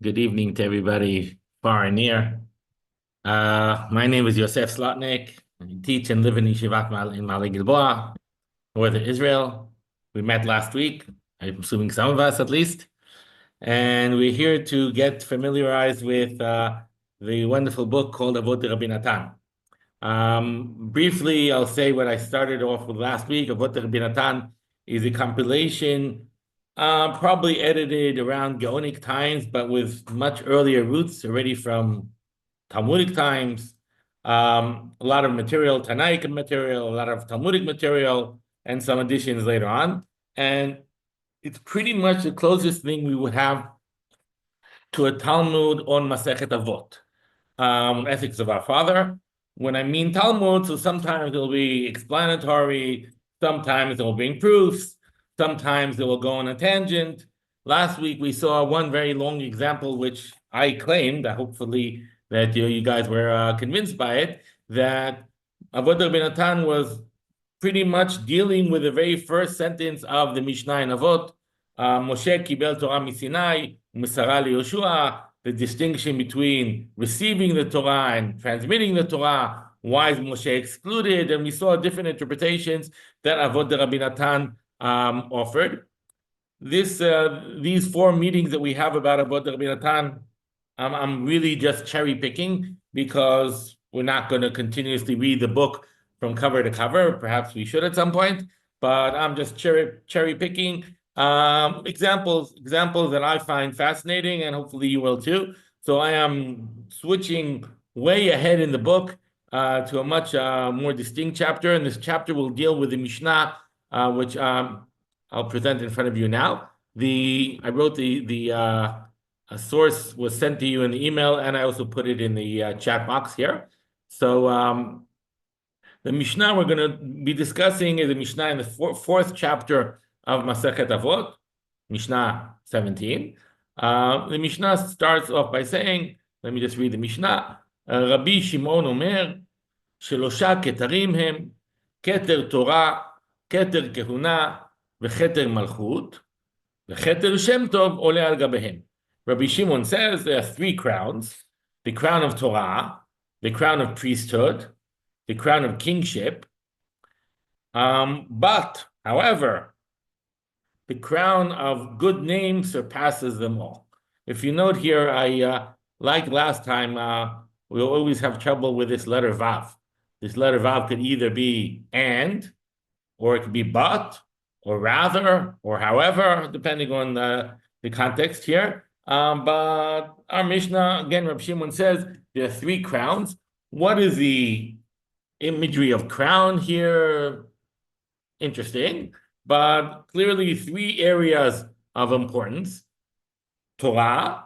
Good evening to everybody far and near. My name is Yossef Slotnik. I teach and live in Yeshivat in Ma'ale Gilboa, northern Israel. We met last week, I'm assuming some of us at least. And we're here to get familiarized with the wonderful book called Avot de-Rabbi Natan. Briefly, I'll say what I started off with last week. Avot de-Rabbi Natan is a compilation probably edited around Gaonic times, but with much earlier roots, already from Talmudic times. A lot of material, Tanaic material, a lot of Talmudic material, and some additions later on. And it's pretty much the closest thing we would have to a Talmud on Masechet Avot, ethics of our father. When I mean Talmud, so sometimes it'll be explanatory, sometimes it will bring proofs, sometimes it will go on a tangent. Last week we saw one very long example, which I claimed, hopefully that you guys were convinced by it, that Avot de-Rabbi Natan was pretty much dealing with the very first sentence of the Mishnah in Avot, Moshe kibel Torah misinai, u'mesara liYoshua, the distinction between receiving the Torah and transmitting the Torah. Why is Moshe excluded? And we saw different interpretations that Avot de-Rabbi Natan offered. These four meetings that we have about Avot de-Rabbi Natan, I'm really just cherry picking because we're not going to continuously read the book from cover to cover. Perhaps we should at some point, but I'm just cherry picking examples that I find fascinating, and hopefully you will too. So I am switching way ahead in the book to a much more distinct chapter, and this chapter will deal with the Mishnah, which I'll present in front of you now. I wrote a source was sent to you in the email, and I also put it in the chat box here. So the Mishnah we're going to be discussing is the Mishnah in the fourth chapter of Masechet Avot, Mishnah 17. The Mishnah starts off by saying, let me just read the Mishnah. Rabbi Shimon Omer, Shelosha Ketarim hem, Keter Torah, Keter Kehuna, Vecheter Malchut, Vecheter Shem Tov Ole al Gabehem. Rabbi Shimon says there are three crowns: the crown of Torah, the crown of priesthood, the crown of kingship. But, however, the crown of good name surpasses them all. If you note here, like last time, we always have trouble with this letter Vav. This letter Vav could either be and, or it could be but, or rather, or however, depending on the context here. But our Mishnah, again, Rabbi Shimon says there are three crowns. What is the imagery of crown here? Interesting. But clearly three areas of importance: Torah,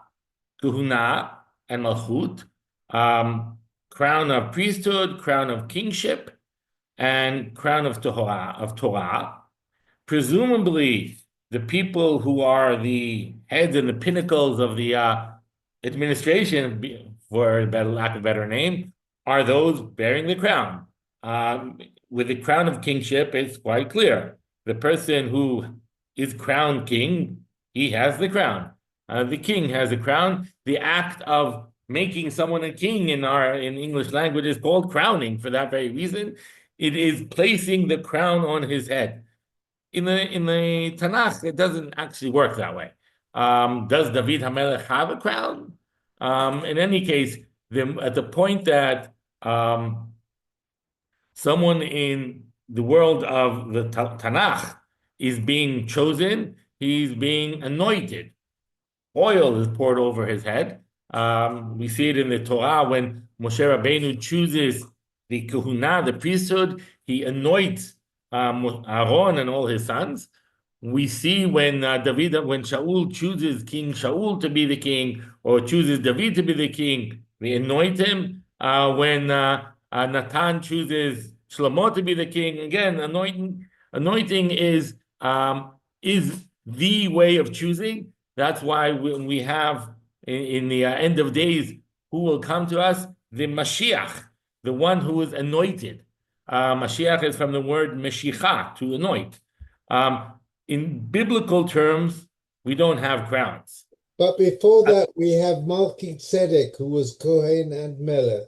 Kahuna, and Malchut, crown of priesthood, crown of kingship, and crown of Torah. Presumably, the people who are the heads and the pinnacles of the administration, for lack of a better name, are those bearing the crown. With the crown of kingship, it's quite clear. The person who is crowned king, he has the crown. The king has a crown. The act of making someone a king in English language is called crowning for that very reason. It is placing the crown on his head. In the Tanakh, it doesn't actually work that way. Does David HaMelech have a crown? In any case, at the point that someone in the world of the Tanakh is being chosen, he's being anointed. Oil is poured over his head. We see it in the Torah when Moshe Rabbeinu chooses the Kahuna, the priesthood, he anoints Aaron and all his sons. We see when Shaul chooses King Shaul to be the king, or chooses David to be the king, they anoint him. When Natan chooses Shlomo to be the king, again, anointing is the way of choosing. That's why when we have in the end of days, who will come to us? The Mashiach, the one who is anointed. Mashiach is from the word Meshicha, to anoint. In biblical terms, we don't have crowns. But before that, we have Malki Tzedek, who was Kohen and Melech.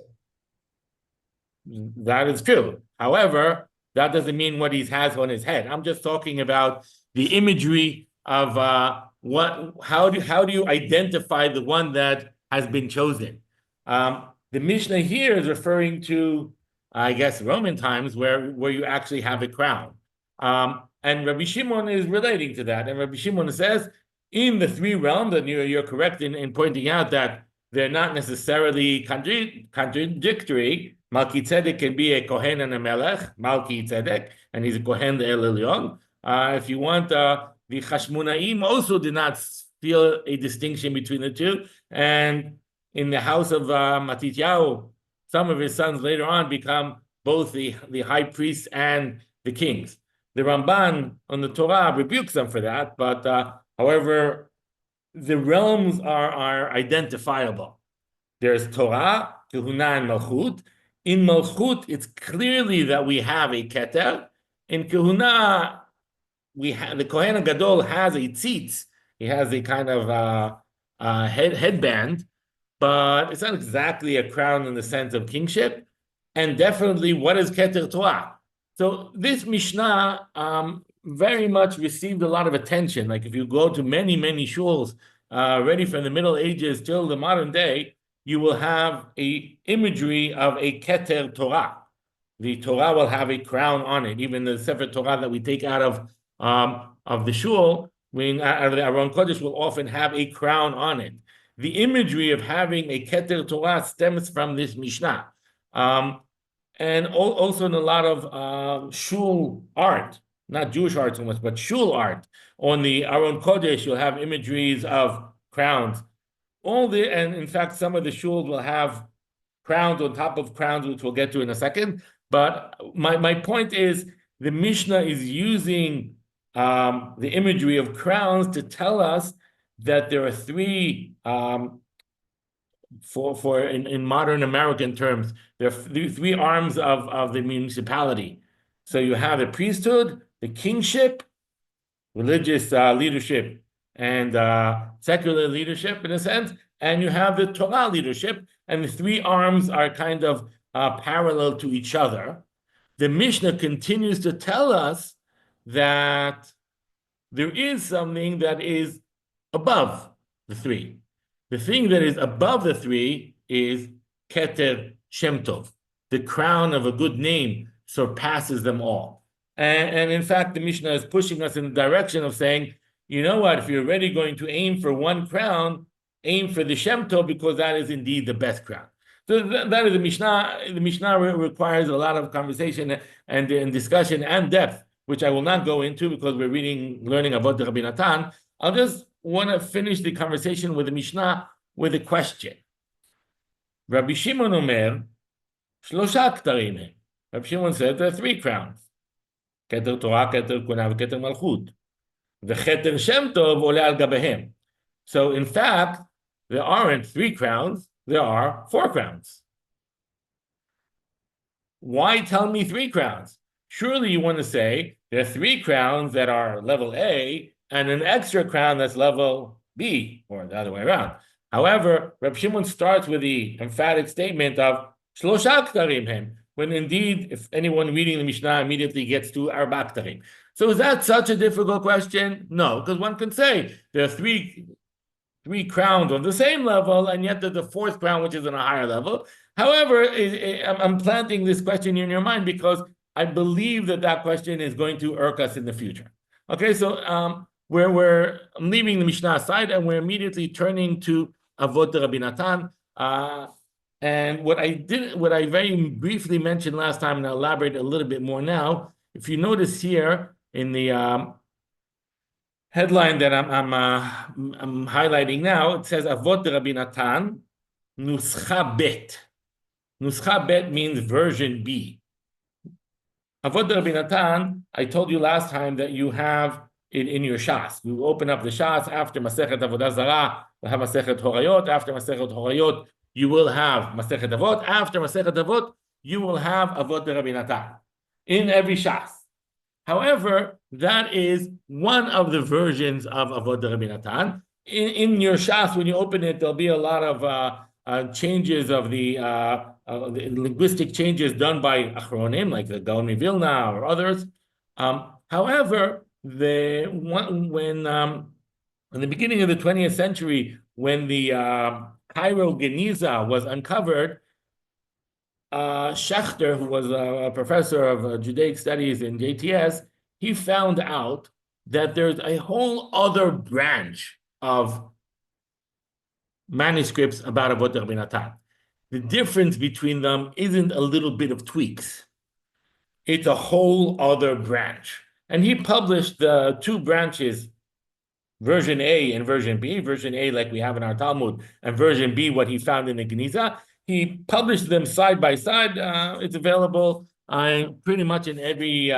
That is true. However, that doesn't mean what he has on his head. I'm just talking about the imagery of how do you identify the one that has been chosen? The Mishnah here is referring to, I guess, Roman times where you actually have a crown. And Rabbi Shimon is relating to that. And Rabbi Shimon says, in the three realms, and you're correct in pointing out that they're not necessarily contradictory. Malki Tzedek can be a Kohen and a Melech, Malki Tzedek, and he's a Kohen the El Elyon. If you want, the Chashmonaim also did not feel a distinction between the two. And in the house of Matityahu, some of his sons later on become both the high priests and the kings. The Ramban on the Torah rebukes them for that, but however, the realms are identifiable. There's Torah, Kehuna, and Malchut. In Malchut, it's clearly that we have a Keter. In Kehuna, we have the Kohen Gadol has a tzitz. He has a kind of headband, but it's not exactly a crown in the sense of kingship. And definitely, what is Keter Torah? So this Mishnah very much received a lot of attention. Like if you go to many shuls, ready from the Middle Ages till the modern day, you will have a imagery of a Keter Torah. The Torah will have a crown on it. Even the Sefer Torah that we take out of the shul, out of the Aron Kodesh, will often have a crown on it. The imagery of having a Keter Torah stems from this Mishnah. And also in a lot of shul art, not Jewish art so much, but shul art. On the Aron Kodesh, you'll have imageries of crowns. And in fact, some of the shuls will have crowns on top of crowns, which we'll get to in a second. But my point is, the Mishnah is using the imagery of crowns to tell us that there are three, in modern American terms, there are three arms of the municipality. So you have the priesthood, the kingship, religious leadership, and secular leadership in a sense, and you have the Torah leadership, and the three arms are kind of parallel to each other. The Mishnah continues to tell us that there is something that is above the three. The thing that is above the three is Keter Shem Tov. The crown of a good name surpasses them all. And in fact, the Mishnah is pushing us in the direction of saying, you know what, if you're really going to aim for one crown, aim for the Shem Tov, because that is indeed the best crown. So that is the Mishnah. The Mishnah requires a lot of conversation and discussion and depth, which I will not go into because we're learning about the Rabbi Natan. I'll just want to finish the conversation with the Mishnah with a question. Rabbi Shimon Omer, Shlosha Ktarim hem. Rabbi Shimon said there are three crowns. Keter Torah, Keter Kuna, Keter Malchut. The Keter Shem Tov ole al gabehem. So in fact, there aren't three crowns, there are four crowns. Why tell me three crowns? Surely you want to say there are three crowns that are level A and an extra crown that's level B, or the other way around. However, Reb Shimon starts with the emphatic statement of Shlosha Ktarim hem, when indeed, if anyone reading the Mishnah immediately gets to Arba Ktarim. So is that such a difficult question? No, because one can say there are three crowns on the same level, and yet there's a fourth crown, which is on a higher level. However, I'm planting this question in your mind because I believe that question is going to irk us in the future. Okay, so I'm leaving the Mishnah aside, and we're immediately turning to Avot de Rabbi Natan. And what I very briefly mentioned last time, and I'll elaborate a little bit more now. If you notice here in the headline that I'm highlighting now, it says Avot de Rabbi Natan, Nuscha Bet. Nuscha Bet means version B. Avot de Rabbi Natan, I told you last time that you have it in your Shas. You open up the Shas after Masechet Avodah Zarah, you have Masechet Horayot. After Masechet Horayot, you will have Masechet Avot. After Masechet Avot, you will have Avot de Rabbi Natan in every Shas. However, that is one of the versions of Avot de Rabbi Natan. in your Shas, when you open it, there'll be a lot of changes of the linguistic changes done by Achronim, like the Gaon Vilna or others. However, in the beginning of the 20th century, when the Cairo Geniza was uncovered, Schechter, who was a professor of Judaic studies in JTS, he found out that there's a whole other branch of manuscripts about Avot de Natan. The difference between them isn't a little bit of tweaks. It's a whole other branch. And he published the two branches, version A and version B. Version A, like we have in our Talmud, and version B, what he found in the Geniza. He published them side by side. It's available pretty much in every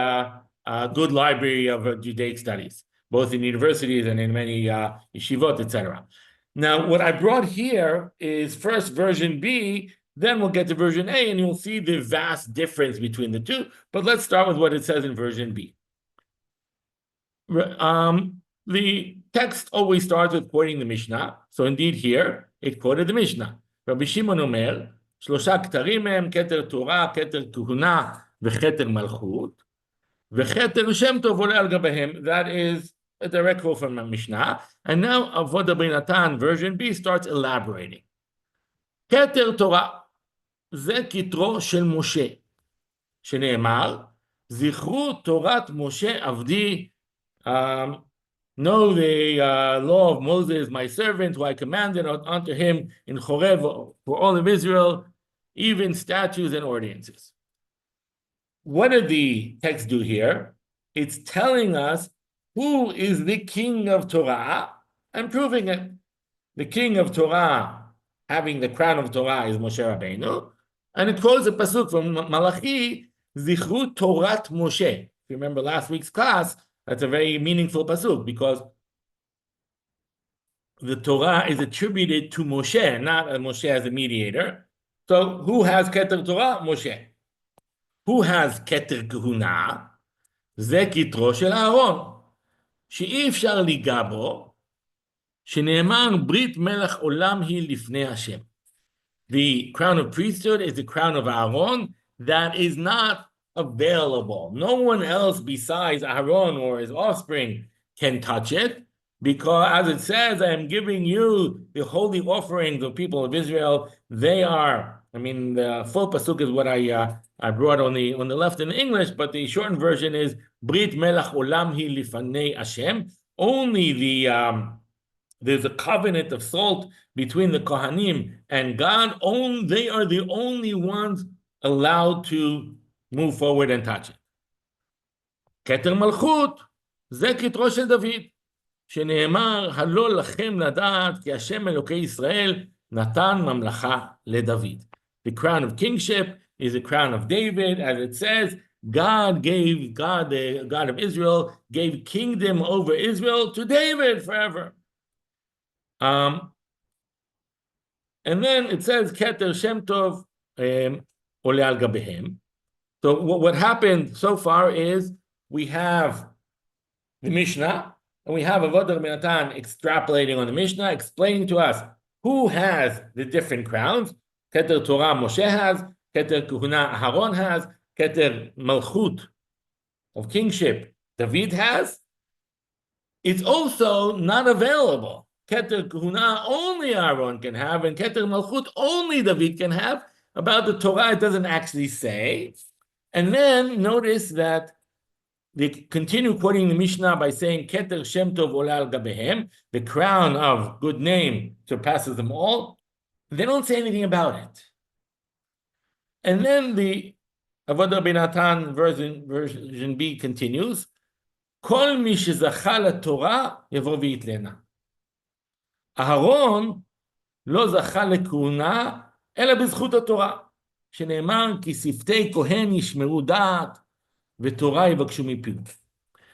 good library of Judaic studies, both in universities and in many yeshivot, etc. Now, what I brought here is first version B, then we'll get to version A, and you'll see the vast difference between the two. But let's start with what it says in version B. The text always starts with quoting the Mishnah. So indeed here, it quoted the Mishnah. Rabbi Shimon Omer, שלושה כתרים הם, כתר תורה, כתר כהונה, וכתר מלכות, וכתר שם טוב עולה על גביהם. That is a direct quote from the Mishnah. And now Avot de Natan, version B, starts elaborating. כתר תורה, זה כתרו של משה, שנאמר, זכרו תורת משה עבדי, know the law of Moses, my servant, who I commanded unto him in Chorev for all of Israel, even statutes and ordinances. What did the text do here? It's telling us who is the king of Torah and proving it. The king of Torah, having the crown of Torah, is Moshe Rabbeinu. And it quotes a pasuk from Malachi, Zichru Torat Moshe. If you remember last week's class, that's a very meaningful pasuk because the Torah is attributed to Moshe, not Moshe as a mediator. So who has Keter Torah? Moshe. Who has Keter Kehuna? זה כתרו של אהרון, שאי אפשר ליגע בו, שנאמר ברית מלך עולם היא לפני השם. The crown of priesthood is the crown of Aaron that is not available. No one else besides Aaron or his offspring can touch it, because as it says, I am giving you the holy offerings of people of Israel. They are, the full pasuk is what I brought on the left in English, but the shortened version is Brit Melech Olam Hi Lifanei Hashem. Only there's a covenant of salt between the Kohanim and God. They are the only ones allowed to move forward and touch it. Keter Malchut, זה כתרו של דוד, שנאמר, הלא לכם לדעת, כי השם אלוקי ישראל נתן ממלכה לדוד. The crown of kingship is the crown of David, as it says, the God of Israel, gave kingdom over Israel to David forever. And then it says, Keter Shem Tov Ole al Gabehem. So what happened so far is we have the Mishnah, and we have Avot de Natan extrapolating on the Mishnah, explaining to us who has the different crowns. Keter Torah Moshe has, Keter Kehuna Aharon has, Keter Malchut of kingship David has. It's also not available. Keter Kehuna only Aaron can have, and Keter Malchut only David can have. About the Torah, it doesn't actually say. And then notice that they continue quoting the Mishnah by saying, Keter Shem Tov Ola al Gabehem, the crown of good name surpasses them all. They don't say anything about it. And then the Avot de Natan version B continues, Kol mi shezacha laTorah yavo v'itlena. Aharon lo zacha lekehuna אלא בזכות התורה, שנאמר כי שפתי כהן ישמרו דעת ותורה יבקשו מפיו.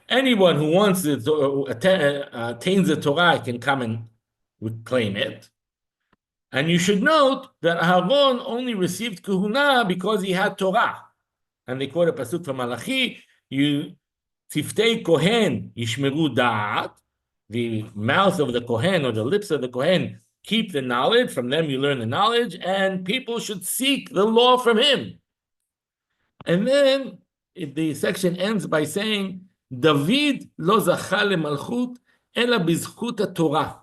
Anyone who wants it, attains the Torah can come and claim it. And you should note that Aaron only received kahuna because he had Torah. And they quote a pasuk from Malachi, Siftei Kohen Yishmeru Da'at, the mouth of the Kohen or the lips of the Kohen keep the knowledge. From them you learn the knowledge, and people should seek the law from him. And then the section ends by saying, David lo zacha lemalchut ela bizchut haTorah,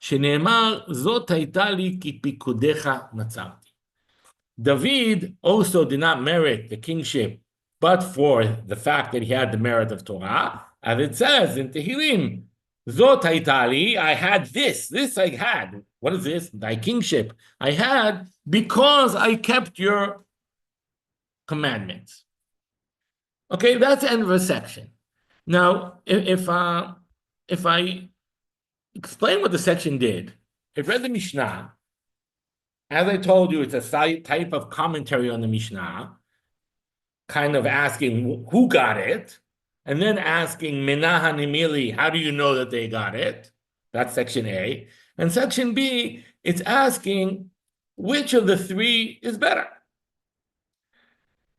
שנאמר, זאת הייתה לי כי פיקודיך מצאתי. David also did not merit the kingship, but for the fact that he had the merit of Torah, as it says in Tehillim, Zot hayta li, I had this I had. What is this? Thy kingship. I had because I kept your commandments. Okay, that's the end of a section. Now, if I explain what the section did, if read the Mishnah, as I told you, it's a type of commentary on the Mishnah, kind of asking who got it, and then asking Menaha Nimili, how do you know that they got it? That's section A. And section B, it's asking which of the three is better.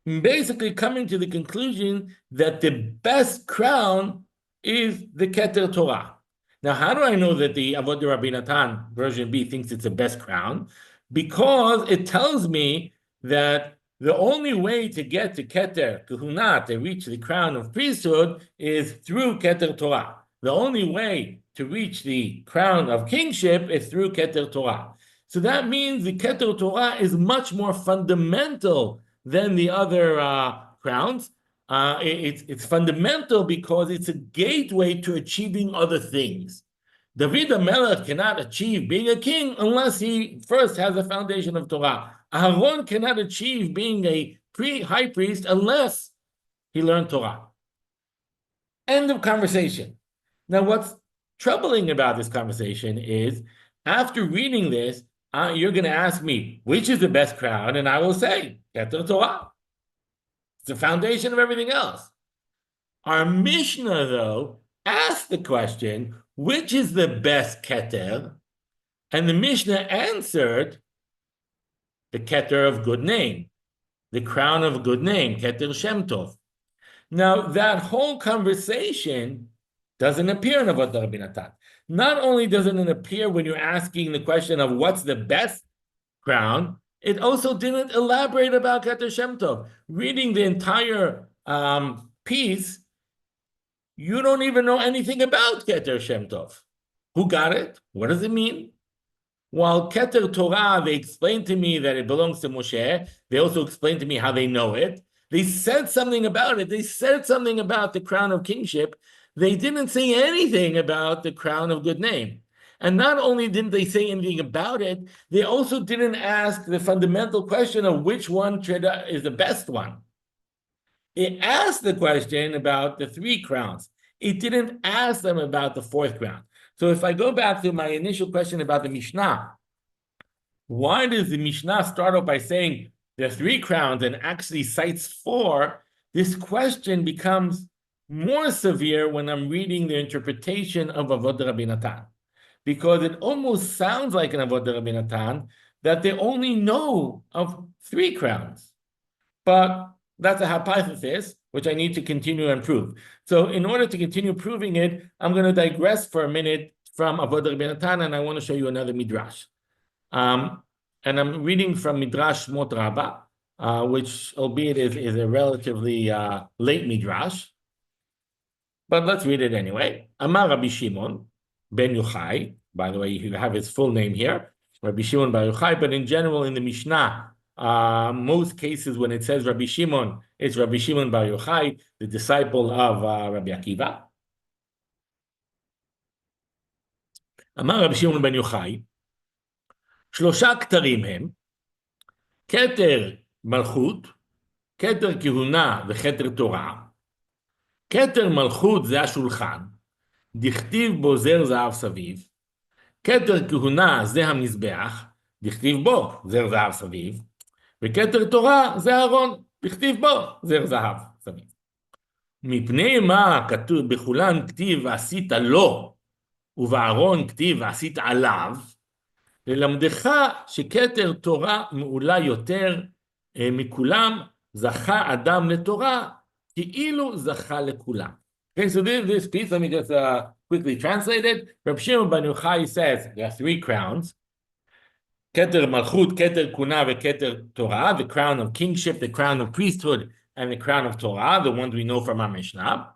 Basically coming to the conclusion that the best crown is the Keter Torah. Now, how do I know that the Avot de-Rabbi Natan, version B, thinks it's the best crown? Because it tells me that the only way to get to Keter Kahuna, to reach the crown of priesthood, is through Keter Torah. The only way to reach the crown of kingship is through Keter Torah. So that means the Keter Torah is much more fundamental than the other crowns. It's fundamental because it's a gateway to achieving other things. David HaMelech cannot achieve being a king unless he first has a foundation of Torah. Aaron cannot achieve being a high priest unless he learned Torah. End of conversation. Now, what's troubling about this conversation is, after reading this, you're going to ask me, which is the best crown? And I will say, Keter Torah. It's the foundation of everything else. Our Mishnah, though, asked the question, which is the best Keter? And the Mishnah answered, the Keter of good name, the crown of good name, Keter Shem Tov. Now, that whole conversation doesn't appear in Avot Rabbi Natan. Not only doesn't it appear when you're asking the question of what's the best crown, it also didn't elaborate about Keter Shem Tov. Reading the entire piece, you don't even know anything about Keter Shem Tov. Who got it? What does it mean? While Keter Torah, they explained to me that it belongs to Moshe, they also explained to me how they know it. They said something about it. They said something about the crown of kingship. They didn't say anything about the crown of good name. And not only didn't they say anything about it, they also didn't ask the fundamental question of which one is the best one. It asked the question about the three crowns. It didn't ask them about the fourth crown. So if I go back to my initial question about the Mishnah, why does the Mishnah start off by saying there are three crowns and actually cites four? This question becomes more severe when I'm reading the interpretation of Avot Rabbi Natan, because it almost sounds like an Avot Rabbi Natan that they only know of three crowns. But that's a hypothesis, which I need to continue and prove. So in order to continue proving it, I'm going to digress for a minute from Avot Rabbi Natan, and I want to show you another midrash. And I'm reading from Midrash Shmot Rabbah, which, albeit is a relatively late midrash, but let's read it anyway. Amar Rabbi Shimon ben Yochai. By the way, you have his full name here, Rabbi Shimon bar Yochai. But in general, in the Mishnah, most cases when it says Rabbi Shimon, it's Rabbi Shimon bar Yochai, the disciple of Rabbi Akiva. Amar Rabbi Shimon ben Yochai, שלושה כתרים הם, כתר מלכות, כתר כהונה וכתר תורה. כתר מלכות זה השולחן, דכתיב בו זר זהב סביב. כתר כהונה זה המזבח, דכתיב בו זר זהב סביב. וכתר תורה זה הארון, דכתיב בו זר זהב סביב. מפני מה כתוב בכולן כתיב ועשית לו, ובארון כתיב ועשית עליו, ללמדך שכתר תורה מעולה יותר מכולם, זכה אדם לתורה, כאילו זכה לכולם. Okay, so this piece, let me just quickly translated. Reb Shimon ben Yochai says there are 3 crowns. Keter Malchut, Keter Kuna, Keter Torah, the crown of kingship, the crown of priesthood, and the crown of Torah, the ones we know from our Mishnah.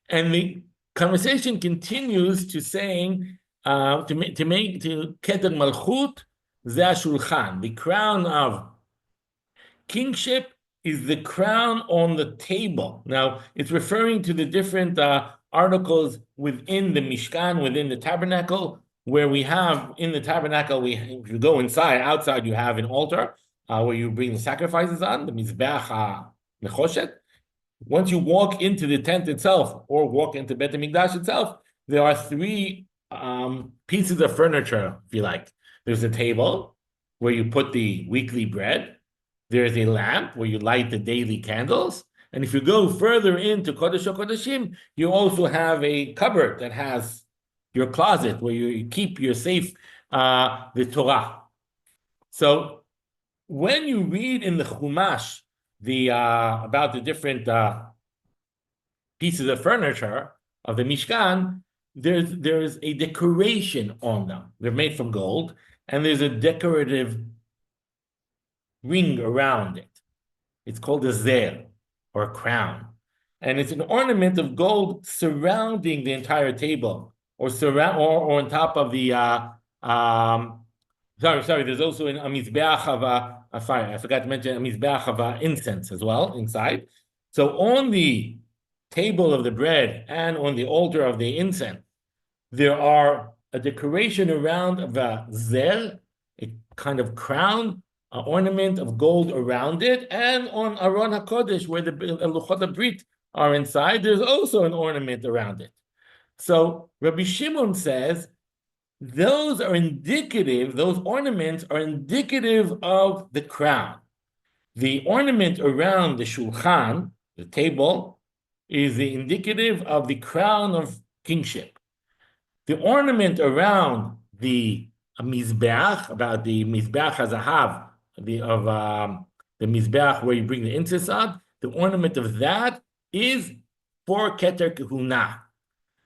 And the conversation continues to saying, to Keter Malchut, Zeh Shulchan, the crown of kingship is the crown on the table. Now, it's referring to the different articles within the Mishkan, within the tabernacle, where we have in the tabernacle, if you go inside, outside you have an altar where you bring the sacrifices on, the Mizbeach Nechoshet. Once you walk into the tent itself or walk into Beit HaMikdash itself, there are 3 pieces of furniture, if you like. There's a table where you put the weekly bread. There's a lamp where you light the daily candles. And if you go further into Kodesh HaKodeshim, you also have a cupboard that has your closet where you keep your safe, the Torah. So when you read in the Chumash about the different pieces of furniture of the Mishkan, there's a decoration on them. They're made from gold, and there's a decorative ring around it. It's called a zer, or a crown. And it's an ornament of gold surrounding the entire table, or on top of the there's also a mizbeach of fire. I forgot to mention a mizbeach of incense as well inside. So on the table of the bread and on the altar of the incense, there are a decoration around of a zer, a kind of crown, an ornament of gold around it, and on Aron HaKodesh, where the Luchot HaBrit are inside, there's also an ornament around it. So Rabbi Shimon says those ornaments are indicative of the crown. The ornament around the shulchan, the table, is the indicative of the crown of kingship. The ornament around the mizbeach, about the mizbeach hazahav, the mizbeach where you bring the incense on, the ornament of that is for Keter Kehuna.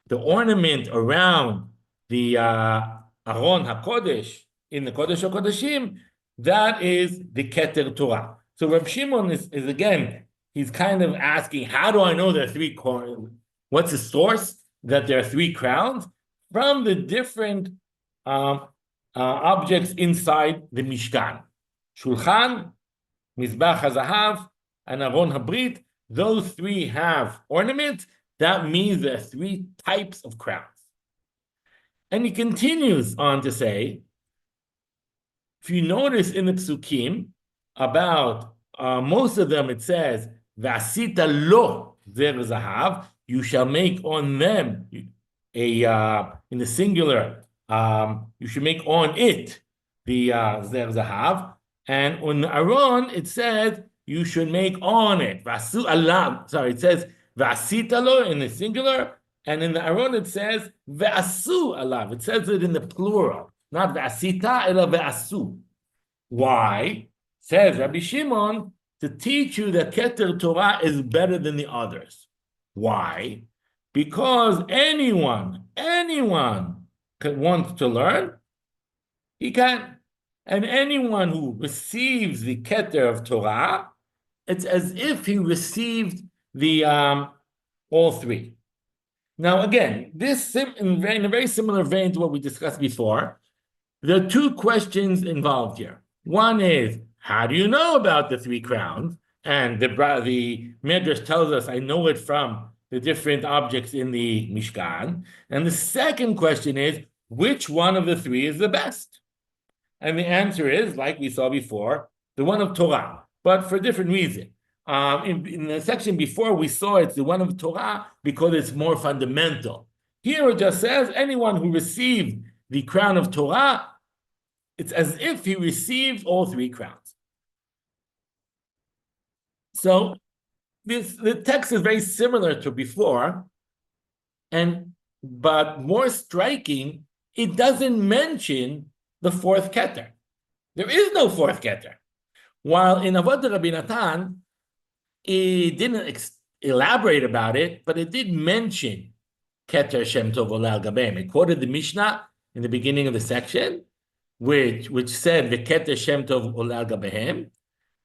The ornament around the Aron HaKodesh in the Kodesh HaKodeshim, that is the Keter Torah. So Reb Shimon is again, he's kind of asking, how do I know there are 3 crowns? What's the source that there are 3 crowns? From the different objects inside the Mishkan. Shulchan, Mizbach HaZahav, and Aron HaBrit, those 3 have ornaments. That means there are 3 types of crowns. And he continues on to say, if you notice in the Psukim, about most of them it says, V'asita lo zer zahav, you shall make on them in the singular, you should make on it the zer zahav, and on Aaron it says you should make on it. V'asu alav. Sorry, it says V'asita lo in the singular, and in the Aaron it says V'asu alav. It says it in the plural, not V'asita ela V'asu. Why? Says Rabbi Shimon, to teach you that Keter Torah is better than the others. Why? Because anyone wants to learn, he can. And anyone who receives the Keter of Torah, it's as if he received the all 3. Now, again, this in a very similar vein to what we discussed before. There are 2 questions involved here. One is, how do you know about the 3 crowns? And the Midrash tells us, I know it from the different objects in the Mishkan. And the second question is, which one of the 3 is the best? And the answer is, like we saw before, the one of Torah, but for a different reason. In the section before, we saw it's the one of Torah because it's more fundamental. Here it just says, anyone who received the crown of Torah, it's as if he received all 3 crowns. So the text is very similar to before, but more striking, it doesn't mention the 4th Keter. There is no 4th Keter. While in Avot de-Rabbi Natan, it didn't elaborate about it, but it did mention Keter Shem Tov Ola Al Gabehem. It quoted the Mishnah in the beginning of the section, which said the Keter Shem Tov Ola Al Gabehem.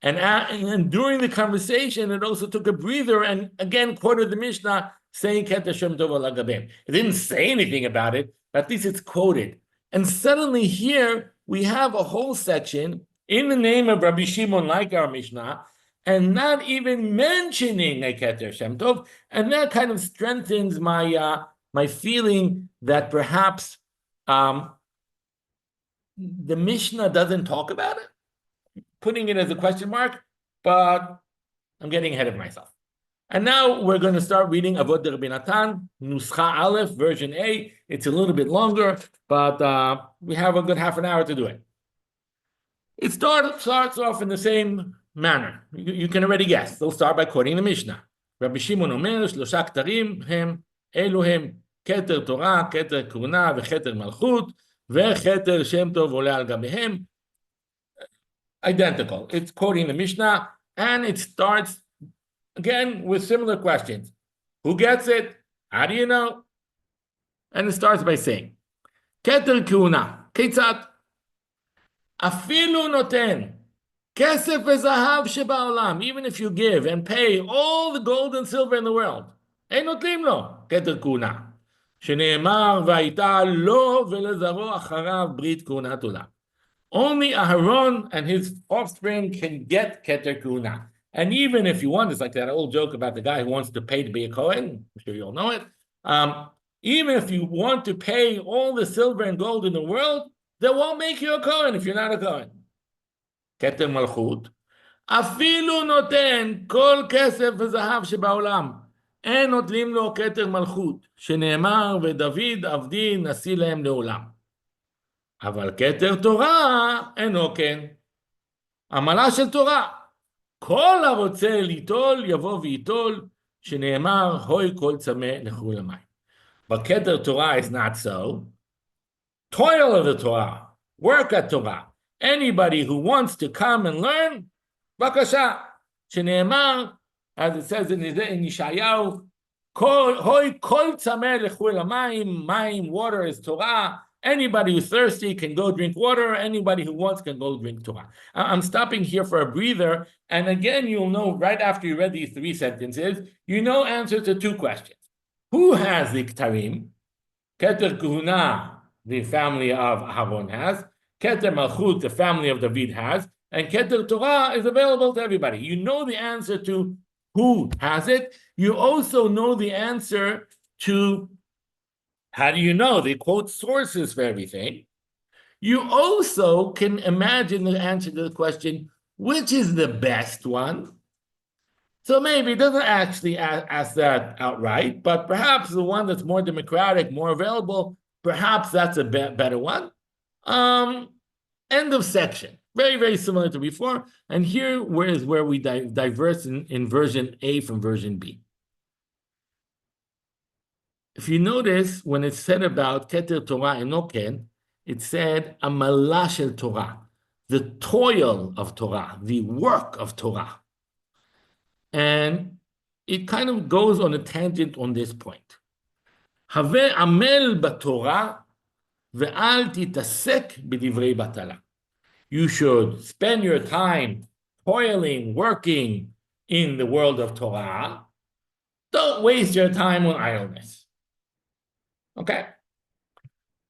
And during the conversation, it also took a breather and again quoted the Mishnah saying Keter Shem Tov Ola Al Gabehem. It didn't say anything about it, but at least it's quoted. And suddenly here we have a whole section in the name of Rabbi Shimon, like our Mishnah, and not even mentioning a Keter Shem Tov, and that kind of strengthens my my feeling that perhaps the Mishnah doesn't talk about it, putting it as a question mark, but I'm getting ahead of myself. And now we're going to start reading Avot de-Rabbi Natan, Nuscha Aleph, version A. It's a little bit longer, but we have a good half an hour to do it. It starts off in the same manner. You can already guess. They'll start by quoting the Mishnah. Rabbi Shimon Omer, Shlosha Ktarim hem, Eluhem, Keter Torah, Keter Kuna, Vecheter Malchut, Vecheter Shem Tov Ole Al Gabehem. Identical. It's quoting the Mishnah, and it starts again with similar questions. Who gets it? How do you know? And it starts by saying, Keter Kuna, Ketzat, Afilu Noten, Kesef v'zahav shebaolam, even if you give and pay all the gold and silver in the world, אין נותנים לו, כתר כהונה, שנאמר, והייתה לו ולזרעו אחריו ברית כהונת עולם. Only Aharon and his offspring can get keter kuna. And even if you want, it's like that old joke about the guy who wants to pay to be a Kohen. I'm sure you all know it. Even if you want to pay all the silver and gold in the world, they won't make you a Kohen if you're not a Kohen. Keter malchut. Afilu noten kol kesef v'zahav shebaolam. En notlim lo keter malchut. Sheneemar v'David avdi nasi lehem leolam. אבל כתר תורה אינו כן. עמלה של תורה. כל הרוצה ליטול יבוא ויטול, שנאמר הוי כל צמא לכו למים. But כתר Torah is not so. Toil of the Torah, work at Torah. Anybody who wants to come and learn, בבקשה. שנאמר, as it says in Yeshayahu, הוי כל צמא לכו למים, מים, water is Torah. Anybody who's thirsty can go drink water. Anybody who wants can go drink Torah. I'm stopping here for a breather. And again, you'll know right after you read these three sentences, you know answer to two questions. Who has the Ktarim? Keter Kuhuna, the family of Aharon has. Keter Malchut, the family of David has. And Keter Torah is available to everybody. You know the answer to who has it. You also know the answer to how do you know? They quote sources for everything. You also can imagine the answer to the question, which is the best one? So maybe it doesn't actually ask that outright, but perhaps the one that's more democratic, more available, perhaps that's a better one. End of section. Very, very similar to before. And here is where we diverse in version A from version B. If you notice, when it said about Keter Torah Enoken, it said Amala shel Torah, the toil of Torah, the work of Torah. And it kind of goes on a tangent on this point. Have amel b'Torah ve'al titasek b'divrei batala. You should spend your time toiling, working in the world of Torah. Don't waste your time on idleness. Okay.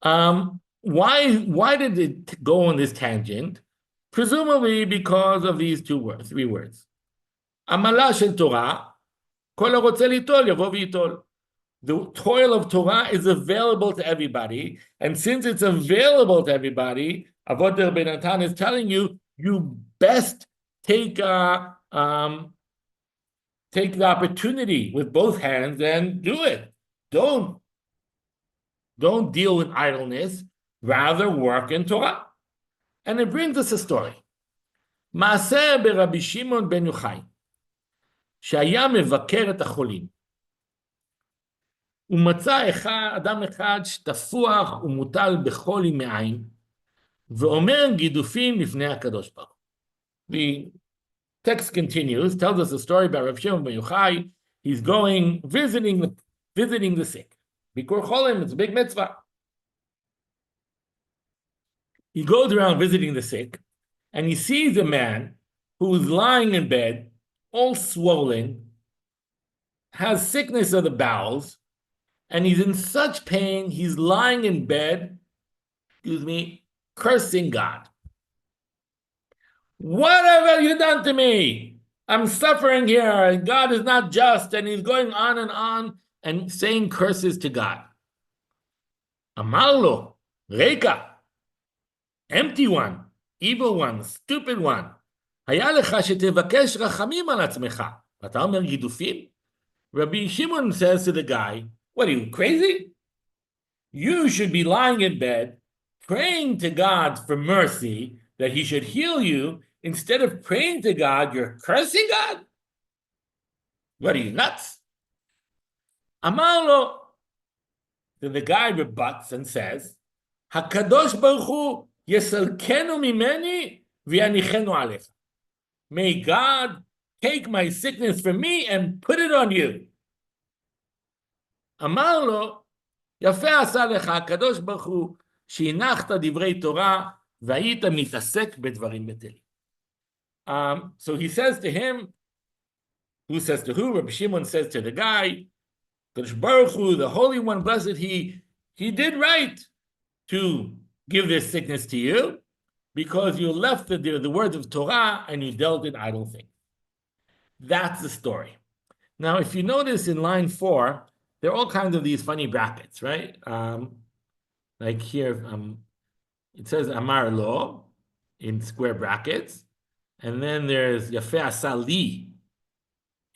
Why did it go on this tangent? Presumably because of these three words. Amala shel Torah, kol harotze litol yavo v'yitol. The toil of Torah is available to everybody, and since it's available to everybody, Avot de-Rabbi Natan is telling you, you best take the opportunity with both hands and do it. Don't deal with idleness, rather work in Torah. And it brings us a story. מעשה ברבי שמעון בן יוחאי, שהיה מבקר את החולים. ומצא אדם אחד שטפוח ומוטל בחולי מעיים, ואומר גידופים לפני הקדוש ברוך הוא. The text continues, tells us a story about Rabbi Shimon ben Yochai. He's going, visiting the sick. Bikur Cholim, it's a big mitzvah. He goes around visiting the sick, and he sees a man who is lying in bed, all swollen, has sickness of the bowels, and he's in such pain, he's lying in bed, cursing God. What have you done to me? I'm suffering here, and God is not just, and he's going on and saying curses to God. Amarlo, Reka, empty one, evil one, stupid one. היה לך שתבקש רחמים על עצמך. ואתה אומר גידופים? Rabbi Shimon says to the guy, what are you, crazy? You should be lying in bed, praying to God for mercy, that he should heal you, instead of praying to God, you're cursing God? What are you, nuts? Amarlo. Then the guy rebuts and says, HaKadosh Baruch Hu yesalkenu mimeni v'yanichenu alecha. May God take my sickness from me and put it on you. Amarlo, יפה עשה לך הקדוש ברוך הוא שהנחת דברי תורה והיית מתעסק בדברים בטלים. So he says to him, who says to who? Rabbi Shimon says to the guy, Kadosh Baruch Hu, the Holy One, blessed he did right to give this sickness to you because you left the words of Torah and you dealt in idle things. That's the story. Now, if you notice in line 4, there are all kinds of these funny brackets, right? Like here, it says Amar Lo in square brackets, and then there's Yafeh Asa Li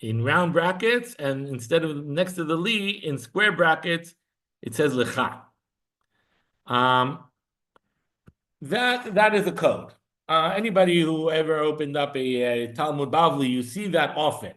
in round brackets, and instead of next to the Li in square brackets, it says Lecha. That is a code. Anybody who ever opened up a Talmud Bavli, you see that often.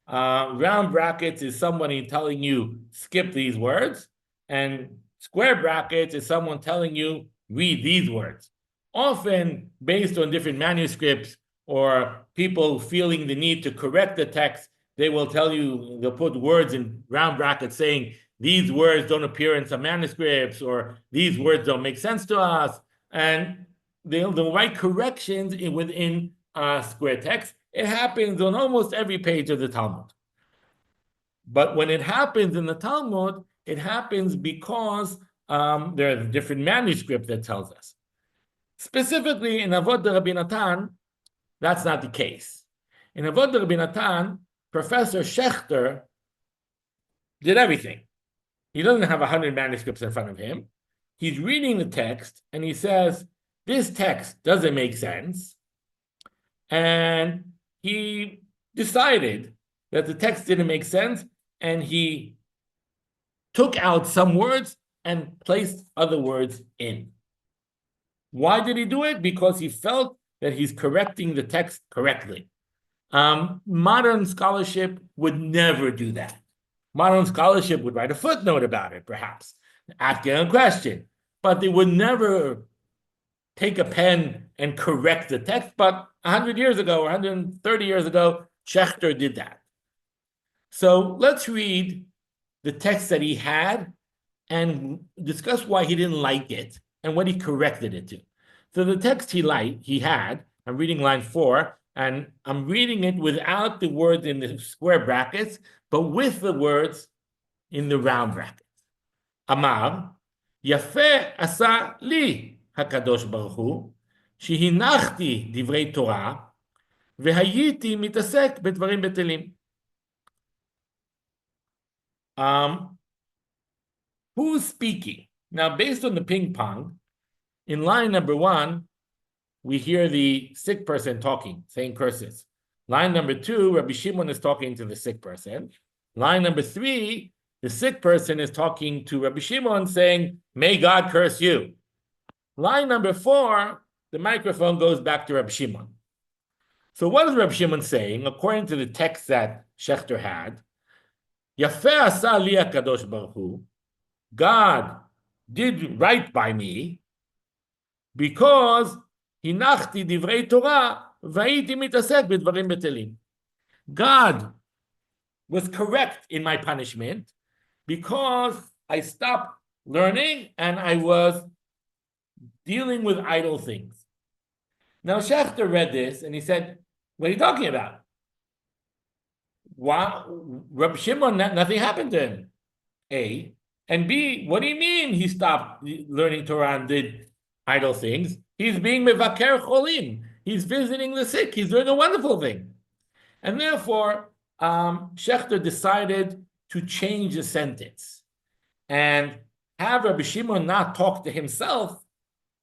Round brackets is somebody telling you skip these words, and square brackets is someone telling you read these words. Often based on different manuscripts or people feeling the need to correct the text, they will tell you, they'll put words in round brackets saying these words don't appear in some manuscripts, or these words don't make sense to us, and they'll write corrections within square text. It happens on almost every page of the Talmud. But when it happens in the Talmud, it happens because there are different manuscripts that tells us. Specifically in Avot de-Rabbi Natan, that's not the case. In Avot de-Rabbi Natan, Professor Schechter did everything. He doesn't have 100 manuscripts in front of him. He's reading the text and he says, this text doesn't make sense. And he decided that the text didn't make sense, and he took out some words and placed other words in. Why did he do it? Because he felt that he's correcting the text correctly. Modern scholarship would never do that. Modern scholarship would write a footnote about it, perhaps, asking a question, but they would never take a pen and correct the text. But 100 years ago or 130 years ago, Schechter did that. So let's read the text that he had and discuss why he didn't like it and what he corrected it to. So the text he had, I'm reading line 4, and I'm reading it without the words in the square brackets, but with the words in the round brackets. Amar, Yafeh asa li HaKadosh Baruch Hu, שהנחתי דברי תורה, והייתי מתעסק בדברים בטלים. Who's speaking? Now, based on the ping pong, in line number 1, we hear the sick person talking, saying curses. Line number 2, Rabbi Shimon is talking to the sick person. Line number 3, the sick person is talking to Rabbi Shimon, saying, may God curse you. Line number 4, the microphone goes back to Rabbi Shimon. So what is Rabbi Shimon saying, according to the text that Schechter had? Yafeh asa li HaKadosh Baruch Hu, God did right by me because hinachti divrei Torah v'hayiti mitasek b'dvarim betelim. God was correct in my punishment because I stopped learning and I was dealing with idle things. Now Schechter read this and he said, what are you talking about? Why, Rabbi Shimon, nothing happened to him. A. And B, what do you mean he stopped learning Torah and did idle things? He's being mevaker cholim. He's visiting the sick. He's doing a wonderful thing. And therefore, Schechter decided to change the sentence and have Rabbi Shimon not talk to himself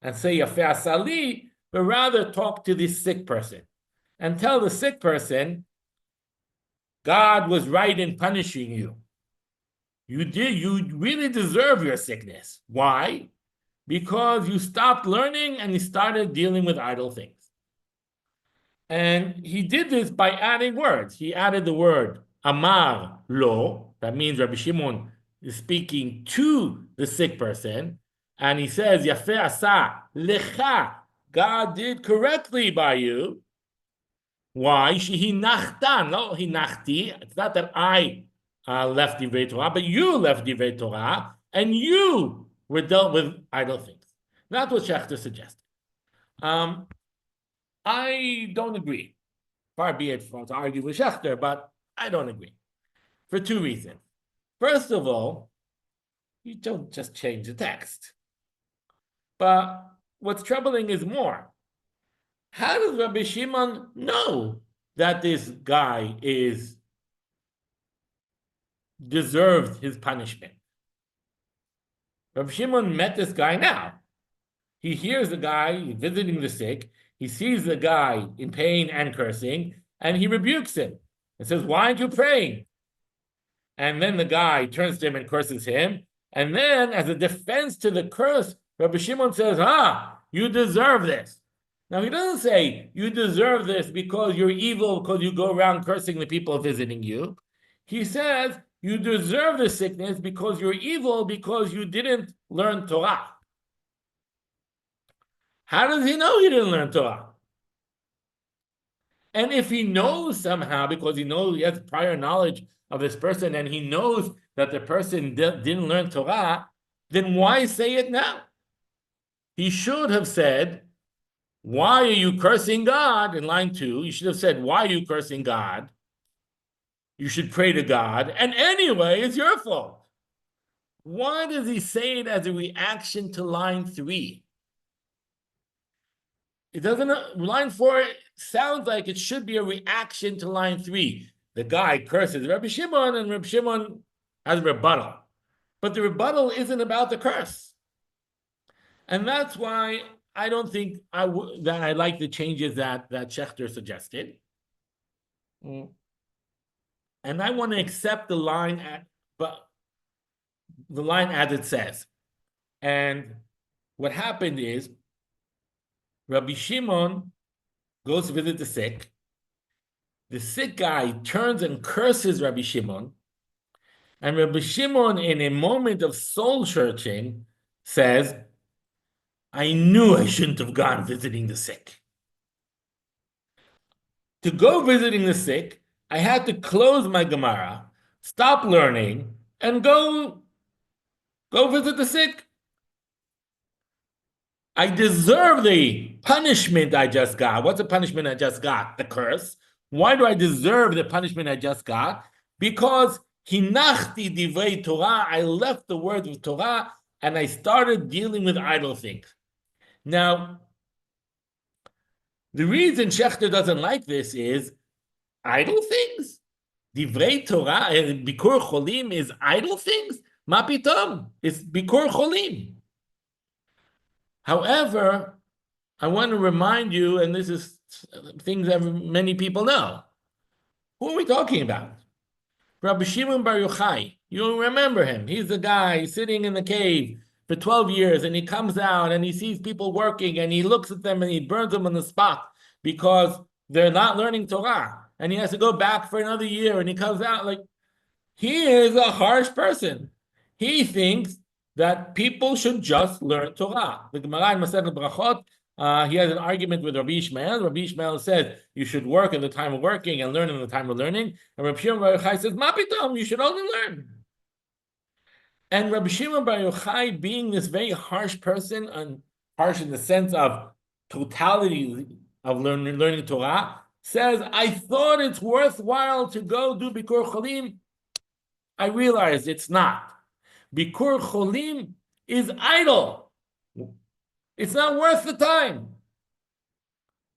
and say Yafeh Asali, but rather talk to the sick person and tell the sick person, God was right in punishing you. You really deserve your sickness. Why? Because you stopped learning and you started dealing with idle things. And he did this by adding words. He added the word Amar lo, that means Rabbi Shimon is speaking to the sick person, and he says, Yafeh asa lecha, God did correctly by you. Why? Shehi nachtan, no, he nachti. It's not that I left divrei Torah, but you left divrei Torah, and you were dealt with idle things. That's what Schechter suggested. I don't agree. Far be it from to argue with Schechter, but I don't agree for two reasons. First of all, you don't just change the text. But what's troubling is more. How does Rabbi Shimon know that this guy deserved his punishment? Rabbi Shimon met this guy now. He hears the guy visiting the sick. He sees the guy in pain and cursing, and he rebukes him and says, why aren't you praying? And then the guy turns to him and curses him. And then, as a defense to the curse, Rabbi Shimon says, you deserve this. Now, he doesn't say, you deserve this because you're evil, because you go around cursing the people visiting you. He says, you deserve the sickness because you're evil, because you didn't learn Torah. How does he know he didn't learn Torah? And if he knows somehow, because he knows he has prior knowledge of this person, and he knows that the person didn't learn Torah, then why say it now? He should have said, why are you cursing God? In line 2, you should have said, why are you cursing God? You should pray to God. And anyway, it's your fault. Why does he say it as a reaction to line 3? It doesn't, line 4 sounds like it should be a reaction to line 3. The guy curses Rabbi Shimon, and Rabbi Shimon has a rebuttal. But the rebuttal isn't about the curse. And that's why I don't think that I like the changes that Schechter suggested. And I want to accept the line as it says. And what happened is, Rabbi Shimon goes to visit the sick. The sick guy turns and curses Rabbi Shimon. And Rabbi Shimon, in a moment of soul searching, says, I knew I shouldn't have gone visiting the sick. To go visiting the sick, I had to close my Gemara, stop learning, and go visit the sick. I deserve the punishment I just got. What's the punishment I just got? The curse. Why do I deserve the punishment I just got? Because hinachti divrei Torah, I left the word of Torah, and I started dealing with idle things. Now, the reason Schechter doesn't like this is idle things. Divrei Torah, bikur cholim is idle things. Ma pitom, it's bikur cholim. However, I want to remind you, and this is things that many people know. Who are we talking about? Rabbi Shimon Bar Yochai. You remember him. He's the guy sitting in the cave for 12 years, and he comes out and he sees people working, and he looks at them and he burns them on the spot because they're not learning Torah. And he has to go back for another year, and he comes out like, he is a harsh person. He thinks that people should just learn Torah. The Gemara in Masechet Brachot, he has an argument with Rabbi Ishmael. Rabbi Ishmael says you should work in the time of working and learn in the time of learning. And Rabbi Shimon Bar Yochai says, Ma pitom, you should only learn. And Rabbi Shimon Bar Yochai, being this very harsh person, and harsh in the sense of totality of learning Torah, says, I thought it's worthwhile to go do Bikur Cholim. I realized it's not. Bikur Cholim is idle. It's not worth the time.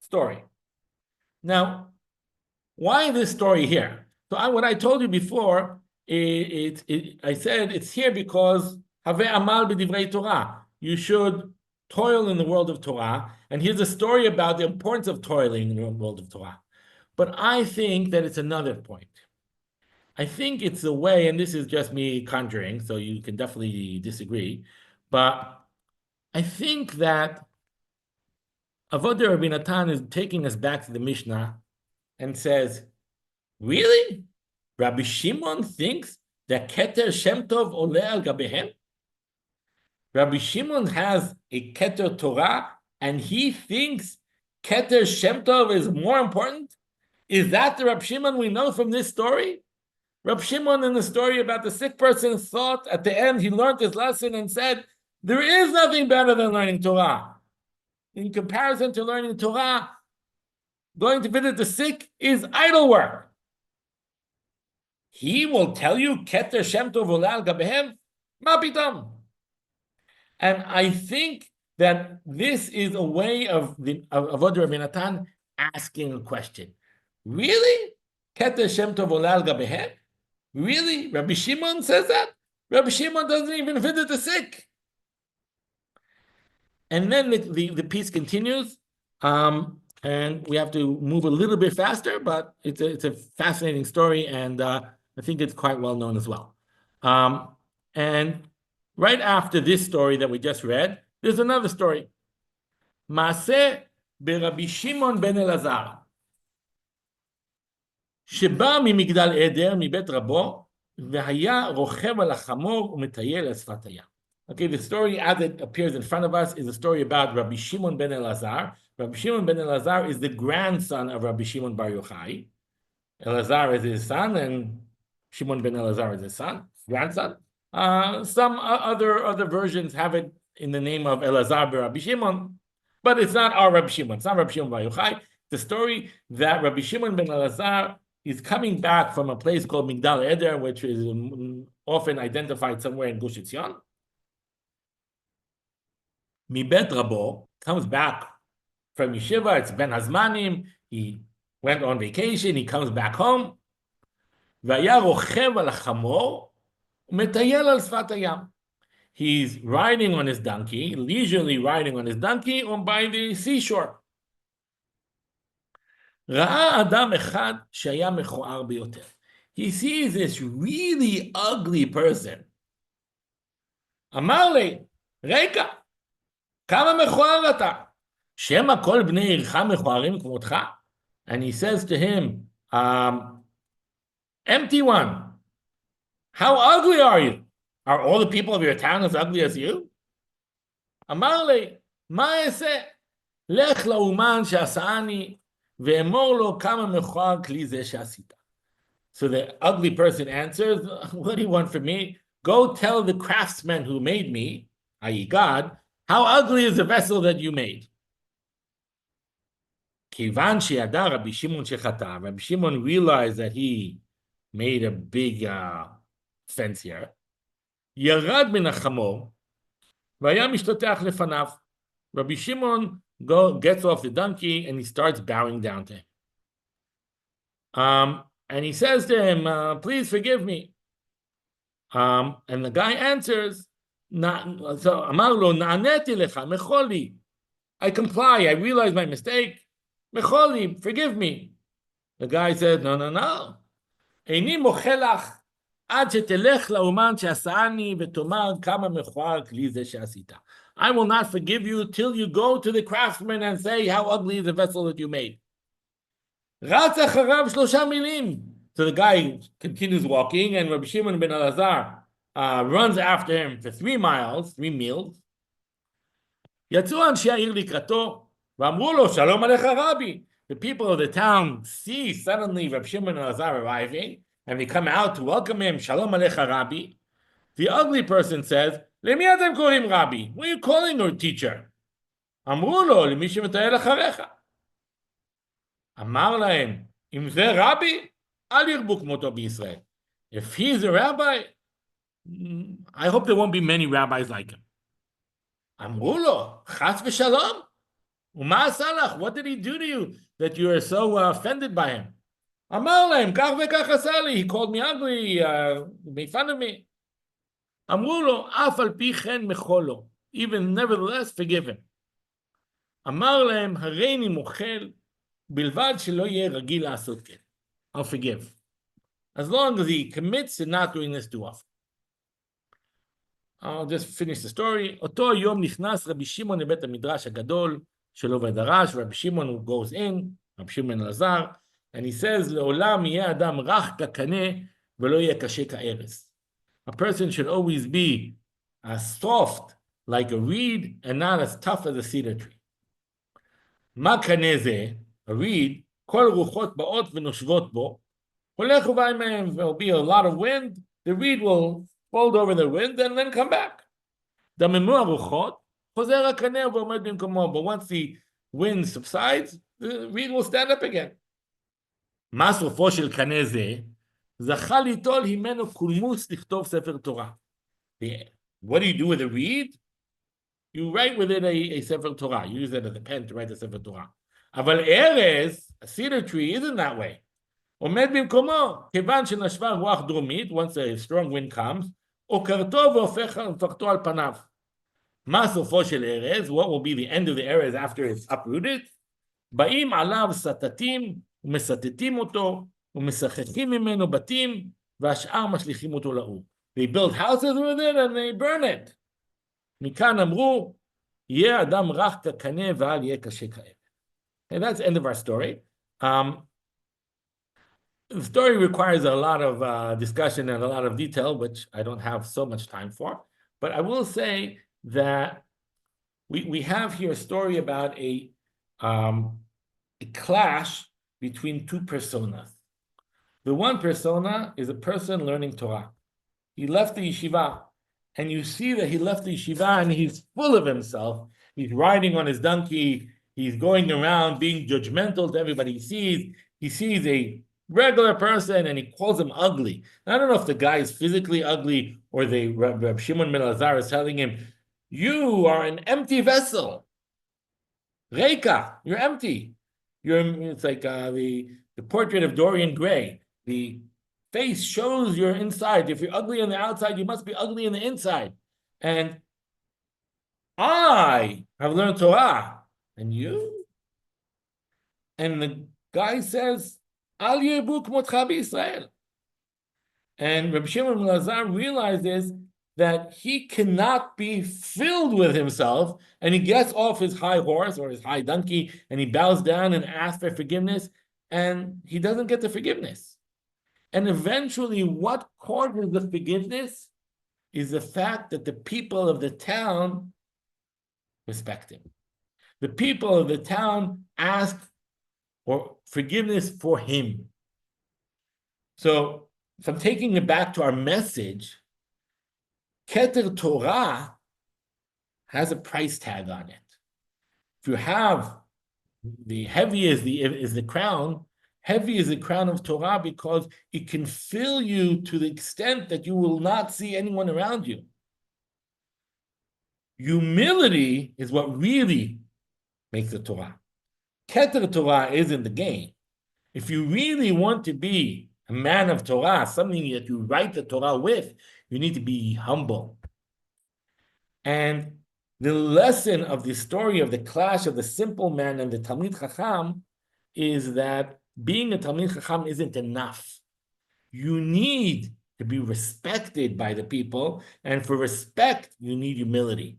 Story. Now, why this story here? So what I told you before, I said it's here because Haveh Amal b'divrei Torah. You should toil in the world of Torah. And here's a story about the importance of toiling in the world of Torah. But I think that it's another point. I think it's a way, and this is just me conjuring, so you can definitely disagree, but I think that Avot de-Rabbi Natan is taking us back to the Mishnah and says, really? Rabbi Shimon thinks that Keter Shem Tov ole al gabehem? Rabbi Shimon has a Keter Torah and he thinks Keter Shem Tov is more important? Is that the Rabbi Shimon we know from this story? Rabbi Shimon in the story about the sick person thought at the end he learned his lesson and said, there is nothing better than learning Torah. In comparison to learning Torah, going to visit the sick is idle work. He will tell you, Keter Shem Tov ole al gabehem, ma pitam. And I think that this is a way of Avot de-Rabbi Natan asking a question. Really? Keter Shem Tov ole al gabehem? Really? Rabbi Shimon says that? Rabbi Shimon doesn't even visit the sick. And then the piece continues, and we have to move a little bit faster, but it's a fascinating story, and I think it's quite well known as well. And right after this story that we just read, there's another story. Maaseh beRabbi Shimon ben Elazar, שבא ממגדל עדר מבית רבו, והיה רוכב על החמור ומטייל על שפת הים. Okay, the story as it appears in front of us is a story about Rabbi Shimon ben Elazar. Rabbi Shimon ben Elazar is the grandson of Rabbi Shimon Bar Yochai. Elazar is his son, and Shimon ben Elazar is his grandson. Some other versions have it in the name of Elazar bar Rabbi Shimon, but it's not our Rabbi Shimon. It's not Rabbi Shimon Bar Yochai. The story that Rabbi Shimon ben Elazar is coming back from a place called Migdal Eder, which is often identified somewhere in Gush Etzion. Mibet Rabo comes back from Yeshiva. It's Ben Hazmanim. He went on vacation. He comes back home. Vaya rochev al chamor umetayel al sfat hayam. He's riding on his donkey, leisurely riding on his donkey by the seashore. ראה אדם אחד שהיה מכוער ביותר. He sees this really ugly person. אמר לי, רגע, כמה מכוער אתה? שמא כל בני עירך מכוערים כמותך? And he says to him, empty one, how ugly are you? Are all the people of your town as ugly as you? אמר לי, מה אעשה? לך לאומן שעשני, ואמור לו כמה מכוער כלי זה שעשית. So the ugly person answers, what do you want from me? Go tell the craftsman who made me, i.e. God, how ugly is the vessel that you made? כיוון שידע רבי שמעון שחטא, Rabbi Shimon realized that he made a big offense here. ירד מן החמור, והיה משתטח לפניו. Rabbi Shimon gets off the donkey and he starts bowing down to him. And he says to him, please forgive me. And the guy answers, אמר לו, נעניתי לך, מחול לי. I comply, I realize my mistake. מחול לי, forgive me. The guy said, no. איני מוחל לך עד שתלך לאומן שעשני ותאמר כמה מכוער כלי זה שעשית. I will not forgive you till you go to the craftsman and say how ugly is the vessel that you made. רץ אחריו 3 מילים. So the guy continues walking, and Rabbi Shimon ben Elazar runs after him for 3 miles, 3 meals. יצאו אנשי העיר לקראתו, ואמרו לו, שלום עליך רבי. The people of the town see suddenly Rabbi Shimon ben Elazar arriving, and they come out to welcome him, Shalom alecha Rabbi. The ugly person says, למי אתם קוראים רבי? What are you calling your teacher? אמרו לו, למי שמטייל אחריך. אמר להם, אם זה רבי, אל ירבו כמותו בישראל. If he's a rabbi, I hope there won't be many rabbis like him. אמרו לו, חס ושלום. ומה עשה לך? What did he do to you that you are so offended by him? אמר להם, כך וכך עשה לי. He called me ugly, made fun of me. אמרו לו, אף על פי כן מחול לו. Even nevertheless, forgive him. אמר להם, הריני מוחל, בלבד שלא יהיה רגיל לעשות כן. I'll forgive. As long as he commits to not doing this too often. I'll just finish the story. אותו יום נכנס רבי שמעון לבית המדרש הגדול שלו ודרש, רבי שמעון הוא goes in, רבי שמעון אלעזר, and he says, לעולם יהיה אדם רך כקנה ולא יהיה קשה כארז. A person should always be soft like a reed and not as tough as a cedar tree. מה קנה זה? A reed, כל רוחות באות ונושבות בו, הולך ובא מהם, there will be a lot of wind, the reed will fold over the wind and then come back. דממו הרוחות, חוזר הקנה ועומד במקומו, but once the wind subsides, the reed will stand up again. מה סופו של קנה זה? זכה ליטול הימנו קולמוס לכתוב ספר תורה. What do you do with a reed? You write with it a sefer Torah. You use it as a pen to write the sefer Torah. אבל ארז, a cedar tree, isn't that way. עומד במקומו, כיוון שנשבה רוח דרומית, once a strong wind comes, עוקרתו והופכתו על פניו. מה סופו של ארז? What will be the end of the airz after it's uprooted? באים עליו סטטים, ומסטטים אותו, ומשחקים ממנו בתים, והשאר משליכים אותו לאור. They build houses with it and they burn it. מכאן אמרו, יהיה אדם רך כקנה ואל יהיה קשה כאב. And that's the end of our story. The story requires a lot of discussion and a lot of detail, which I don't have so much time for. But I will say that we have here a story about a clash between two personas. The one persona is a person learning Torah. He left the yeshiva, and you see that he left the yeshiva and he's full of himself. He's riding on his donkey. He's going around being judgmental to everybody he sees. He sees a regular person and he calls him ugly. I don't know if the guy is physically ugly or the Reb Shimon ben Elazar is telling him, you are an empty vessel. Reika, you're empty. It's like the portrait of Dorian Gray. The face shows your inside. If you're ugly on the outside, you must be ugly on the inside. And I have learned Torah. And you? And the guy says, Al yirbu kmotcha b'Yisrael. And Reb Shimon ben Elazar realizes that he cannot be filled with himself, and he gets off his high horse or his high donkey, and he bows down and asks for forgiveness, and he doesn't get the forgiveness. And eventually, what causes the forgiveness is the fact that the people of the town respect him. The people of the town ask for forgiveness for him. So, if I'm taking it back to our message, Keter Torah has a price tag on it. If you have the heavy is the crown, heavy is the crown of Torah because it can fill you to the extent that you will not see anyone around you. Humility is what really makes the Torah. Keter Torah is in the game. If you really want to be a man of Torah, something that you write the Torah with, you need to be humble. And the lesson of the story of the clash of the simple man and the Talmid Chacham is that being a Talmid Chacham isn't enough. You need to be respected by the people, and for respect, you need humility.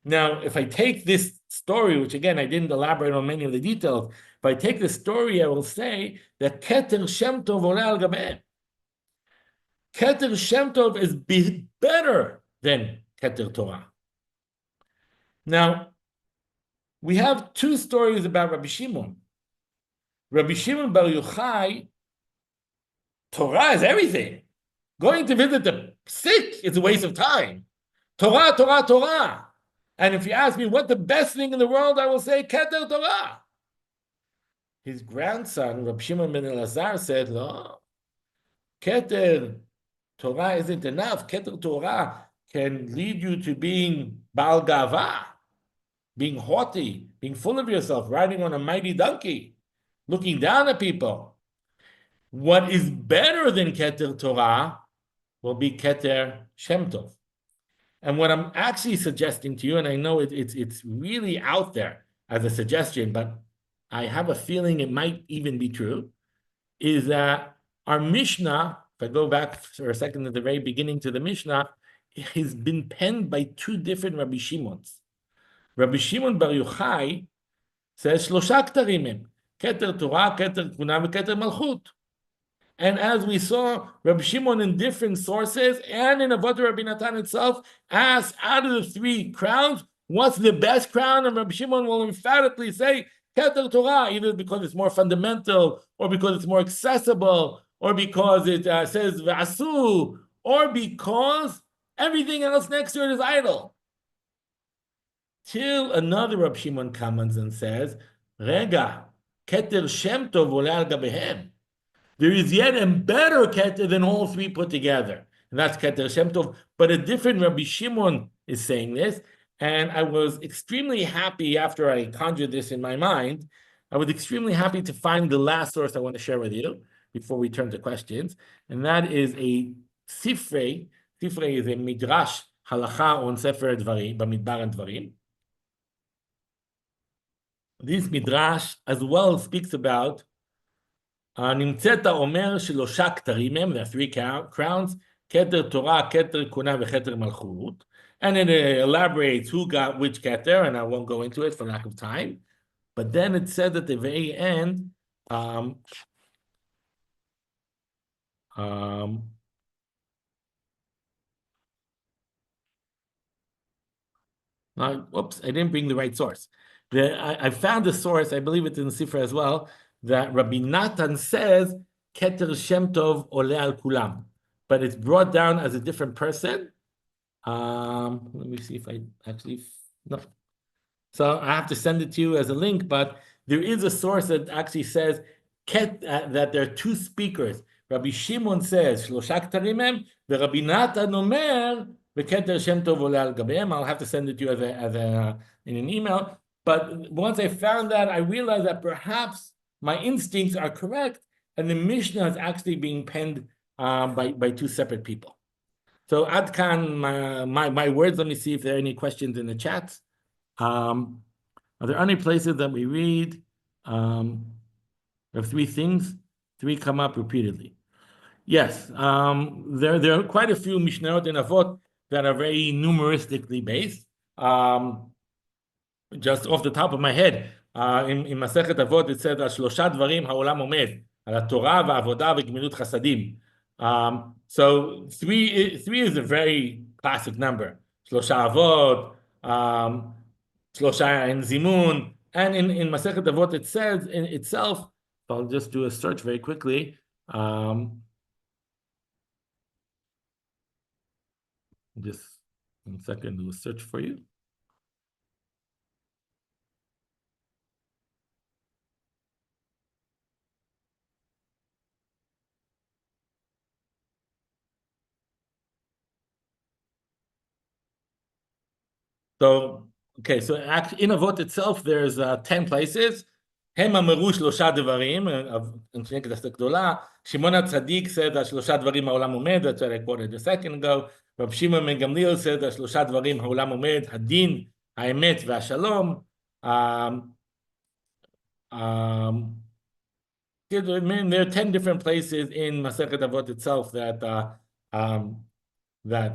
Now, if I take this story, which again, I didn't elaborate on many of the details, if I take the story, I will say that Keter Shem Tov Oleh al Gabehem. Keter Shem Tov is better than Keter Torah. Now, we have two stories about Rabbi Shimon. Rabbi Shimon Bar Yochai, Torah is everything. Going to visit the Sick. It's a waste of time. Torah, Torah, Torah. And if you ask me what the best thing in the world, I will say Keter Torah. His grandson, Rab Shimon ben Elazar, said, no, Keter Torah isn't enough. Keter Torah can lead you to being Baal Gava, being haughty, being full of yourself, riding on a mighty donkey, looking down at people. What is better than Keter Torah will be Keter Shem Tov. And what I'm actually suggesting to you, and I know it's really out there as a suggestion, but I have a feeling it might even be true, is that our Mishnah, if I go back for a second at the very beginning to the Mishnah, has been penned by two different Rabbi Shimons. Rabbi Shimon Bar Yochai says, Shlosha Ktarim, Keter Torah, Keter Kuna, Keter Malchut. And as we saw, Rabbi Shimon in different sources and in Avot Rabbi Natan itself asks, out of the three crowns, what's the best crown? And Rabbi Shimon will emphatically say, Keter Torah, either because it's more fundamental, or because it's more accessible, or because it says V'asu, or because everything else next to it is idle. Till another Rabbi Shimon comes and says, Rega, Keter Shem Tov ole al gabehem. There is yet a better Keter than all three put together. And that's Keter Shem Tov. But a different Rabbi Shimon is saying this. And I was extremely happy after I conjured this in my mind. I was extremely happy to find the last source I want to share with you before we turn to questions. And that is a Sifrei. Sifrei is a Midrash Halacha on Sefer Dvarim, Bamidbar and Dvarim. This Midrash as well speaks about נמצאת אומר שלושה כתרים הם, there are three crowns, כתר תורה, כתר כהונה וכתר מלכות, and it elaborates who got which keter, and I won't go into it for lack of time, but then it said at the very end, whoops, I didn't bring the right source. I found the source, I believe it's in the Sifra as well, that Rabbi Natan says, Keter Shem Tov ole al kulam, but it's brought down as a different person. Let me see if I actually, no. So I have to send it to you as a link, but there is a source that actually says that there are two speakers. Rabbi Shimon says, Shlosha ktarim hem, Rabbi Natan omer, Keter Shem Tov ole al gabehem. I'll have to send it to you as in an email. But once I found that, I realized that perhaps my instincts are correct, and the Mishnah is actually being penned by two separate people. So Adkan, my words, let me see if there are any questions in the chat. Are there any places that we read? There are three things. Three come up repeatedly. Yes, there are quite a few Mishnayot and Avot that are very numeristically based. Just off the top of my head, in Masechet Avot it said, "Shlosha dvarim ha'olam omed, al Torah va'avodah v'gemilut chasadim." So three is a very classic number. Shlosha Avot, Shlosha and Zimun, and in Masechet Avot it says in itself. I'll just do a search very quickly. Just 1 second, do a search for you. So, okay, so in Avot itself, there's 10 places. הם אמרו שלושה דברים, אנשי כנסת גדולה, שמעון הצדיק said, שלושה דברים העולם עומד, that's what I quoted a second ago, רב שמעון בן גמליאל said, שלושה דברים העולם עומד, הדין, האמת והשלום. There are 10 different places in Masechet Avot itself that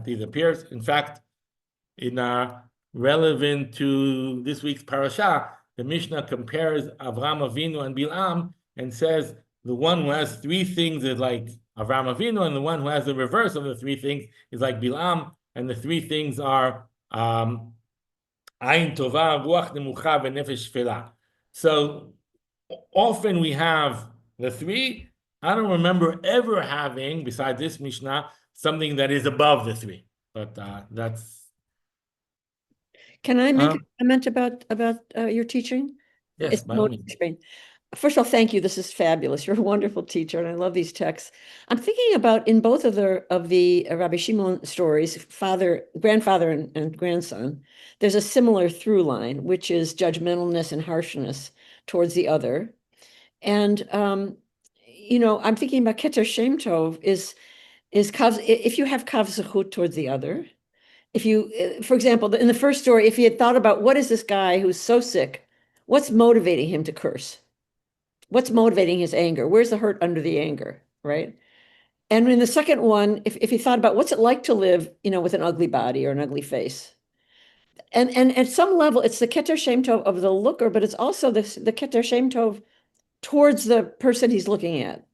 these appears. In fact, relevant to this week's parasha, the Mishnah compares Avraham Avinu and Bilam and says the one who has three things is like Avraham Avinu, and the one who has the reverse of the three things is like Bilam. And the three things are Ayin Tova, Ruach Nemucha, and Nefesh Shfela. So often we have the three. I don't remember ever having, besides this Mishnah, something that is above the three. But that's Can I make a comment about your teaching? yes, It's by all means. First of all, thank you. This is fabulous. You're a wonderful teacher, and I love these texts. I'm thinking about in both of the Rabbi Shimon stories, grandfather, and grandson. There's a similar through line, which is judgmentalness and harshness towards the other. And I'm thinking about Keter Shem Tov is kav, if you have kav zechut towards the other. If you, for example, in the first story, if he had thought about what is this guy who's so sick, what's motivating him to curse? What's motivating his anger? Where's the hurt under the anger, right? And in the second one, if he thought about what's it like to live, with an ugly body or an ugly face, and at some level, it's the Keter Shem Tov of the looker, but it's also the Keter Shem Tov towards the person he's looking at,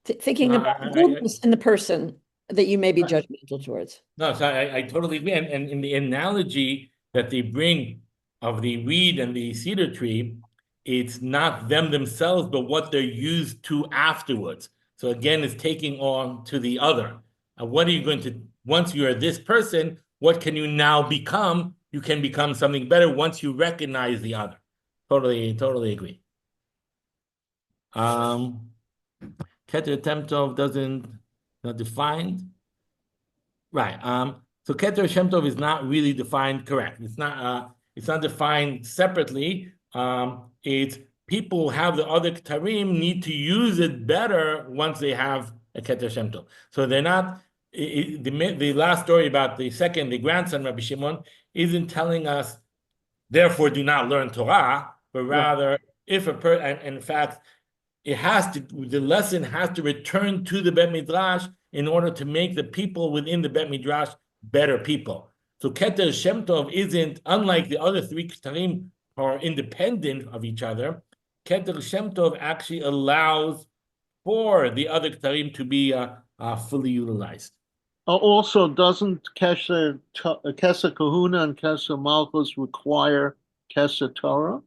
thinking about the goodness in the person that you may be judgmental towards. No, so I totally agree. And in the analogy that they bring of the reed and the cedar tree, it's not them themselves, but what they're used to afterwards. So again, it's taking on to the other. What are you going to, once you are this person, what can you now become? You can become something better once you recognize the other. Totally agree. Keter Temtov not defined. Right. So Keter Shem Tov is not really defined correct. It's not defined separately. It's people who have the other Ketarim need to use it better once they have a Keter Shem Tov. So they're not, the last story about the grandson, Rabbi Shimon, isn't telling us, therefore do not learn Torah, but rather if and in fact, the lesson has to return to the Bet Midrash in order to make the people within the Bet Midrash better people. So Keter Shem Tov isn't, unlike the other three Ketarim are independent of each other, Keter Shem Tov actually allows for the other Ketarim to be fully utilized. Also, doesn't Kesher Kahuna and Kesher Malchus require Kesher Torah?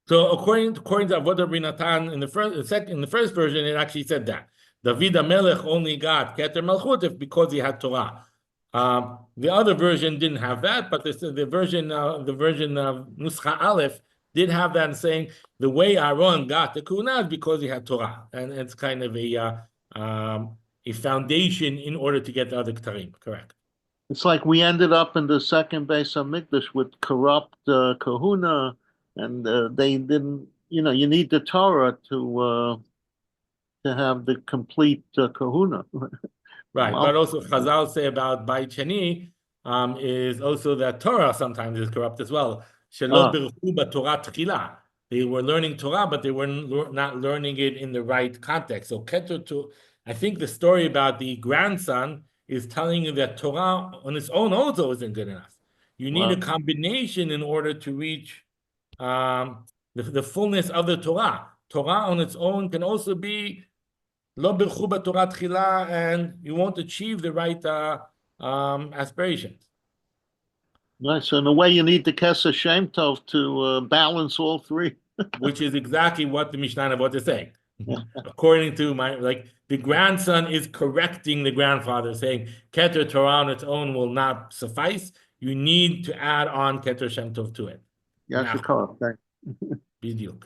So according to Avot Natan in the first version, it actually said that David HaMelech only got Keter Malchut because he had Torah. The other version didn't have that, but the version of Nuscha Aleph did have that, saying the way Aaron got the Kuna is because he had Torah, and it's kind of a foundation in order to get the other Ketarim. Correct. It's like we ended up in the second Beis Hamikdash with corrupt Kahuna, and they didn't. You need the Torah to have the complete Kahuna. Right, but also Chazal say about Beit Sheni is also that Torah sometimes is corrupt as well. Shelo birchu b'Torah tchila. They were learning Torah, but they were not learning it in the right context. So I think the story about the grandson is telling you that Torah on its own also isn't good enough. You need a combination in order to reach the fullness of the Torah. Torah on its own can also be Lo birchu b'Torah tchila, and you won't achieve the right aspirations. Right. So in a way, you need the Kesher Shem Tov to balance all three. Which is exactly what the Mishnah Avot is saying. According to the grandson is correcting the grandfather, saying Keter Torah on its own will not suffice. You need to add on Keter Shem Tov to it. Yes, correct. בדיוק.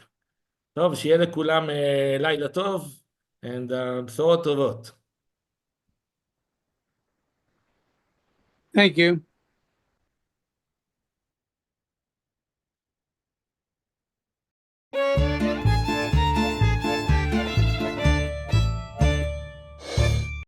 טוב, שיהיה לכולם לילה טוב. And בשורות טובות. Thank you.